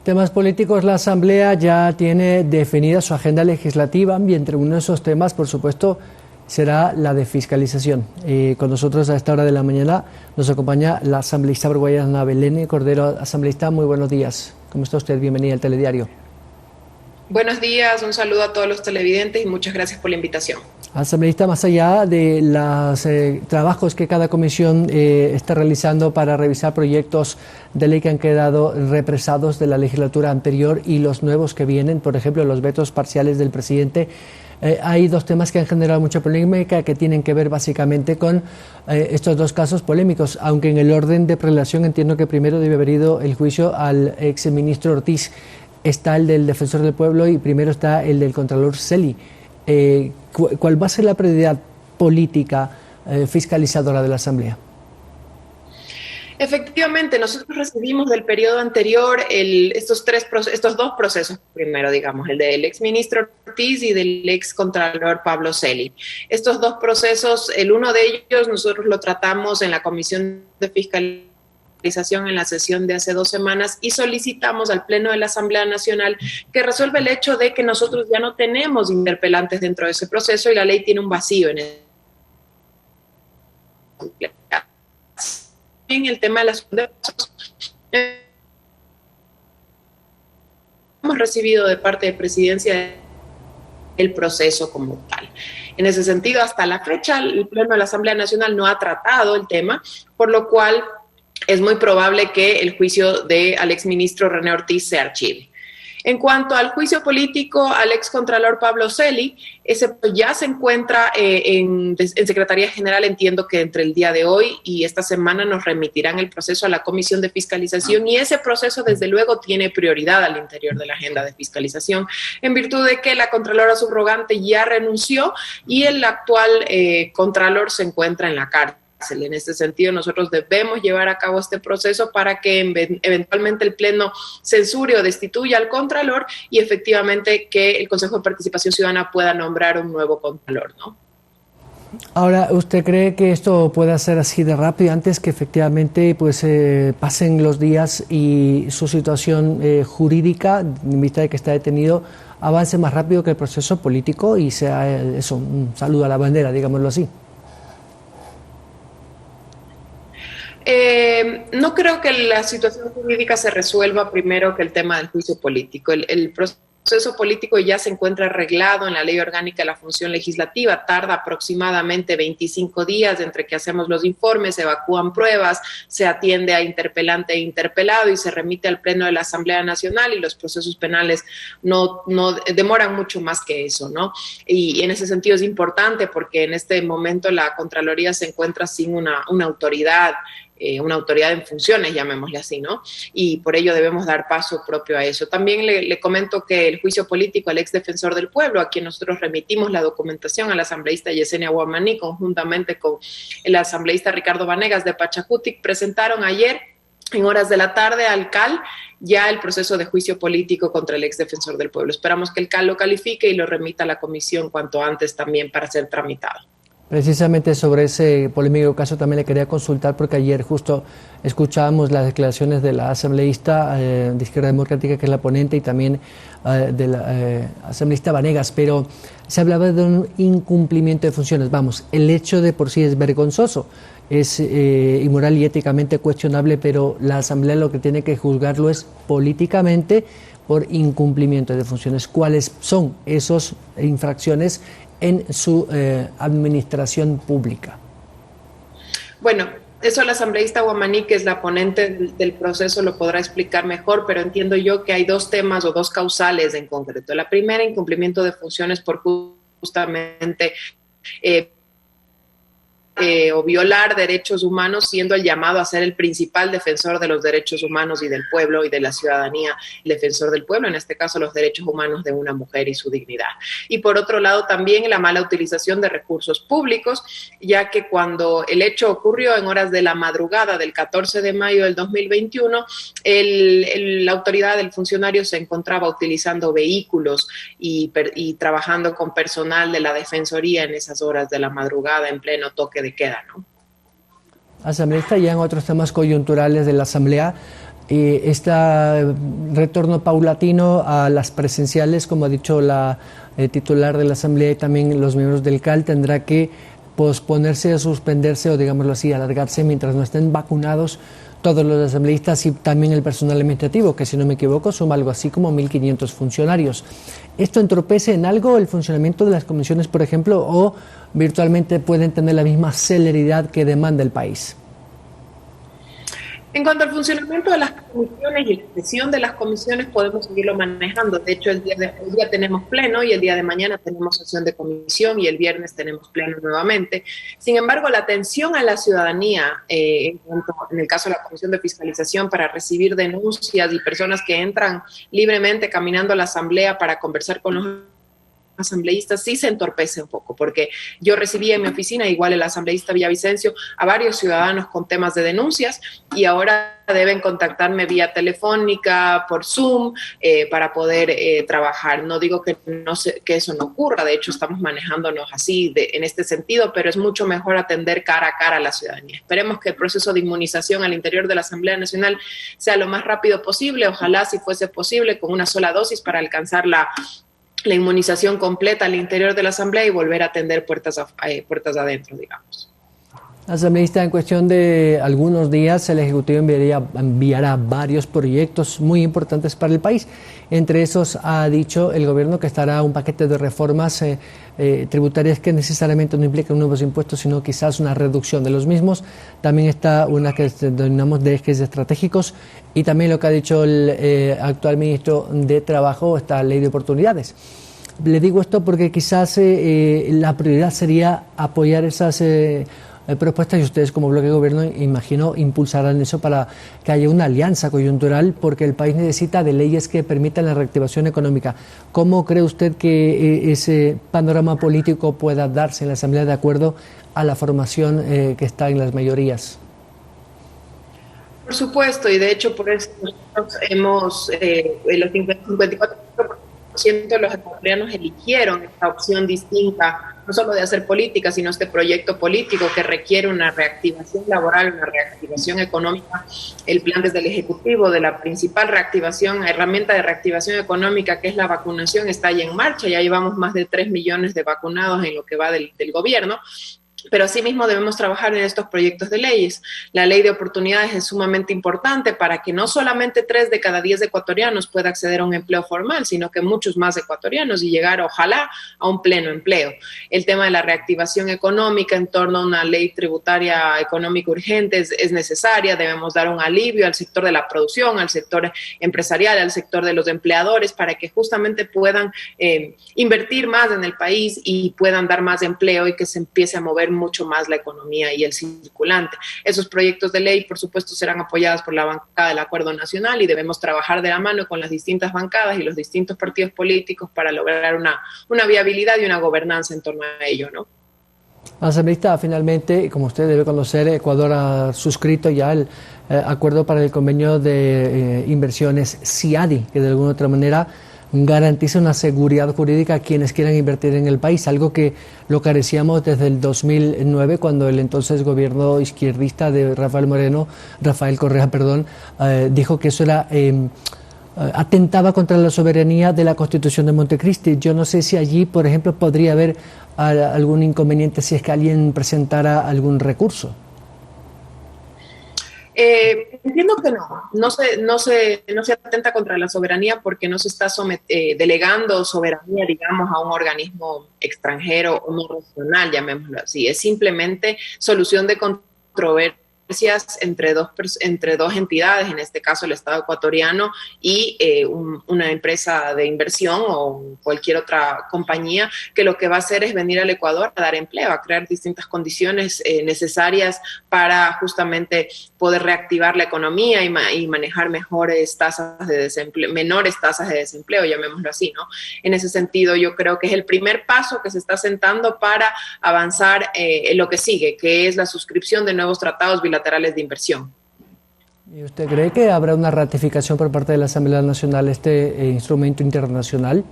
Temas políticos, la Asamblea ya tiene definida su agenda legislativa y entre uno de esos temas, por supuesto, será la de fiscalización. Con nosotros a esta hora de la mañana nos acompaña la asambleísta paraguayana Belén Cordero. Asambleísta, muy buenos días. ¿Cómo está usted? Bienvenida al Telediario. Buenos días, un saludo a todos los televidentes y muchas gracias por la invitación. Asambleísta, más allá de los trabajos que cada comisión está realizando para revisar proyectos de ley que han quedado represados de la legislatura anterior y los nuevos que vienen, por ejemplo, los vetos parciales del presidente, hay dos temas que han generado mucha polémica que tienen que ver básicamente con estos dos casos polémicos, aunque en el orden de prelación entiendo que primero debe haber ido el juicio al exministro Ortiz. Está el del Defensor del Pueblo y primero está el del Contralor Celi. ¿Cuál va a ser la prioridad política fiscalizadora de la Asamblea? Efectivamente, nosotros recibimos del periodo anterior estos dos procesos, primero digamos, el del exministro Ortiz y del excontralor Pablo Celi. Estos dos procesos, el uno de ellos nosotros lo tratamos en la Comisión de Fiscalización en la sesión de hace 2 semanas y solicitamos al Pleno de la Asamblea Nacional que resuelva el hecho de que nosotros ya no tenemos interpelantes dentro de ese proceso y la ley tiene un vacío en el tema de las hemos recibido de parte de Presidencia el proceso como tal. En ese sentido, hasta la fecha, el Pleno de la Asamblea Nacional no ha tratado el tema, por lo cual es muy probable que el juicio al exministro René Ortiz se archive. En cuanto al juicio político al excontralor Pablo Celi, ese ya se encuentra en Secretaría General. Entiendo que entre el día de hoy y esta semana nos remitirán el proceso a la Comisión de Fiscalización y ese proceso desde luego tiene prioridad al interior de la agenda de fiscalización en virtud de que la Contralora subrogante ya renunció y el actual Contralor se encuentra en la cárcel. En este sentido, nosotros debemos llevar a cabo este proceso para que eventualmente el Pleno censure o destituya al Contralor y efectivamente que el Consejo de Participación Ciudadana pueda nombrar un nuevo Contralor, ¿no? Ahora, ¿usted cree que esto pueda ser así de rápido antes que efectivamente pues, pasen los días y su situación jurídica, en vista de que está detenido, avance más rápido que el proceso político y sea eso, un saludo a la bandera, digámoslo así? No creo que la situación jurídica se resuelva primero que el tema del juicio político. El proceso político ya se encuentra arreglado en la Ley Orgánica de la Función Legislativa. Tarda aproximadamente 25 días entre que hacemos los informes, se evacúan pruebas, se atiende a interpelante e interpelado y se remite al Pleno de la Asamblea Nacional y los procesos penales no demoran mucho más que eso, ¿no? Y en ese sentido es importante porque en este momento la Contraloría se encuentra sin una autoridad en funciones, llamémosle así, ¿no? Y por ello debemos dar paso propio a eso. También le comento que el juicio político al ex defensor del pueblo, a quien nosotros remitimos la documentación a la asambleísta Yesenia Guamaní, conjuntamente con el asambleísta Ricardo Vanegas de Pachacutic, presentaron ayer en horas de la tarde al CAL ya el proceso de juicio político contra el ex defensor del pueblo. Esperamos que el CAL lo califique y lo remita a la comisión cuanto antes también para ser tramitado. Precisamente sobre ese polémico caso también le quería consultar porque ayer justo escuchábamos las declaraciones de la asambleísta de Izquierda Democrática, que es la ponente, y también de la asambleísta Vanegas, pero se hablaba de un incumplimiento de funciones. Vamos, el hecho de por sí es vergonzoso, es inmoral y éticamente cuestionable, pero la asamblea lo que tiene que juzgarlo es políticamente por incumplimiento de funciones. ¿Cuáles son esas infracciones en su administración pública? Bueno, eso la asambleísta Guamaní, que es la ponente del proceso, lo podrá explicar mejor, pero entiendo yo que hay 2 temas o 2 causales en concreto. La primera, incumplimiento de funciones por justamente o violar derechos humanos, siendo el llamado a ser el principal defensor de los derechos humanos y del pueblo y de la ciudadanía, el defensor del pueblo, en este caso los derechos humanos de una mujer y su dignidad. Y por otro lado también la mala utilización de recursos públicos, ya que cuando el hecho ocurrió en horas de la madrugada del 14 de mayo del 2021, la autoridad del funcionario se encontraba utilizando vehículos y trabajando con personal de la Defensoría en esas horas de la madrugada en pleno toque de queda, ¿no? Asambleísta, ya en otros temas coyunturales de la Asamblea, este retorno paulatino a las presenciales, como ha dicho la titular de la Asamblea y también los miembros del CAL, tendrá que posponerse o suspenderse o, digámoslo así, alargarse mientras no estén vacunados todos los asambleístas y también el personal administrativo, que si no me equivoco suma algo así como 1.500 funcionarios. ¿Esto entorpece en algo el funcionamiento de las comisiones, por ejemplo, o virtualmente pueden tener la misma celeridad que demanda el país? En cuanto al funcionamiento de las comisiones y la sesión de las comisiones, podemos seguirlo manejando. De hecho, hoy día tenemos pleno y el día de mañana tenemos sesión de comisión y el viernes tenemos pleno nuevamente. Sin embargo, la atención a la ciudadanía, en el caso de la Comisión de Fiscalización, para recibir denuncias y personas que entran libremente caminando a la Asamblea para conversar con los asambleístas, sí se entorpece un poco, porque yo recibí en mi oficina, igual el asambleísta Villavicencio, a varios ciudadanos con temas de denuncias y ahora deben contactarme vía telefónica, por Zoom, para poder trabajar. No digo que eso no ocurra, de hecho estamos manejándonos así en este sentido, pero es mucho mejor atender cara a cara a la ciudadanía. Esperemos que el proceso de inmunización al interior de la Asamblea Nacional sea lo más rápido posible, ojalá si fuese posible con una sola dosis para alcanzar la inmunización completa al interior de la Asamblea y volver a atender puertas adentro, digamos. Asambleísta, en cuestión de algunos días el Ejecutivo enviará varios proyectos muy importantes para el país. Entre esos ha dicho el gobierno que estará un paquete de reformas tributarias que necesariamente no implican nuevos impuestos, sino quizás una reducción de los mismos. También está una que denominamos de ejes estratégicos y también lo que ha dicho el actual ministro de Trabajo, esta ley de oportunidades. Le digo esto porque quizás la prioridad sería apoyar esas propuestas y ustedes como bloque de gobierno, imagino, impulsarán eso para que haya una alianza coyuntural porque el país necesita de leyes que permitan la reactivación económica. ¿Cómo cree usted que ese panorama político pueda darse en la Asamblea de acuerdo a la formación que está en las mayorías? Por supuesto, y de hecho por eso nosotros hemos, los 54% de los ecuatorianos eligieron esta opción distinta, no solo de hacer política, sino este proyecto político que requiere una reactivación laboral, una reactivación económica. El plan desde el Ejecutivo de la principal herramienta de reactivación económica, que es la vacunación, está ya en marcha. Ya llevamos más de 3 millones de vacunados en lo que va del gobierno. Pero asimismo debemos trabajar en estos proyectos de leyes. La ley de oportunidades es sumamente importante para que no solamente 3 de cada 10 ecuatorianos pueda acceder a un empleo formal, sino que muchos más ecuatorianos y llegar, ojalá, a un pleno empleo. El tema de la reactivación económica en torno a una ley tributaria económica urgente es necesaria. Debemos dar un alivio al sector de la producción, al sector empresarial, al sector de los empleadores, para que justamente puedan invertir más en el país y puedan dar más empleo y que se empiece a mover mucho más la economía y el circulante. Esos proyectos de ley, por supuesto, serán apoyados por la bancada del Acuerdo Nacional y debemos trabajar de la mano con las distintas bancadas y los distintos partidos políticos para lograr una viabilidad y una gobernanza en torno a ello, ¿no? Asambleísta, finalmente, como usted debe conocer, Ecuador ha suscrito ya el acuerdo para el convenio de inversiones CIADI, que de alguna otra manera garantiza una seguridad jurídica a quienes quieran invertir en el país, algo que lo carecíamos desde el 2009 cuando el entonces gobierno izquierdista de Rafael Correa, dijo que eso era atentaba contra la soberanía de la Constitución de Montecristi. Yo no sé si allí, por ejemplo, podría haber algún inconveniente si es que alguien presentara algún recurso. Entiendo que no se atenta contra la soberanía porque no se está delegando soberanía, digamos, a un organismo extranjero o no regional, llamémoslo así. Es simplemente solución de controversias entre dos entidades, en este caso el Estado ecuatoriano y una empresa de inversión o cualquier otra compañía, que lo que va a hacer es venir al Ecuador a dar empleo, a crear distintas condiciones necesarias para justamente poder reactivar la economía y manejar menores tasas de desempleo, llamémoslo así, ¿no? En ese sentido, yo creo que es el primer paso que se está sentando para avanzar en lo que sigue, que es la suscripción de nuevos tratados bilaterales de inversión. ¿Y usted cree que habrá una ratificación por parte de la Asamblea Nacional este instrumento internacional?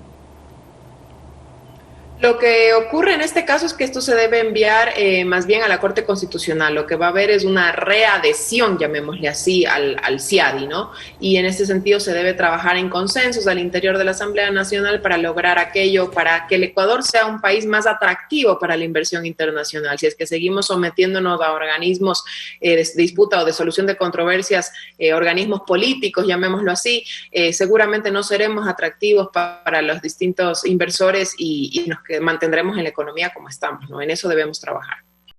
Lo que ocurre en este caso es que esto se debe enviar más bien a la Corte Constitucional. Lo que va a haber es una readhesión, llamémosle así, al CIADI, ¿no? Y en ese sentido se debe trabajar en consensos al interior de la Asamblea Nacional para lograr aquello, para que el Ecuador sea un país más atractivo para la inversión internacional. Si es que seguimos sometiéndonos a organismos de disputa o de solución de controversias, organismos políticos, llamémoslo así, seguramente no seremos atractivos para los distintos inversores y nos que mantendremos en la economía como estamos, ¿no? En eso debemos trabajar.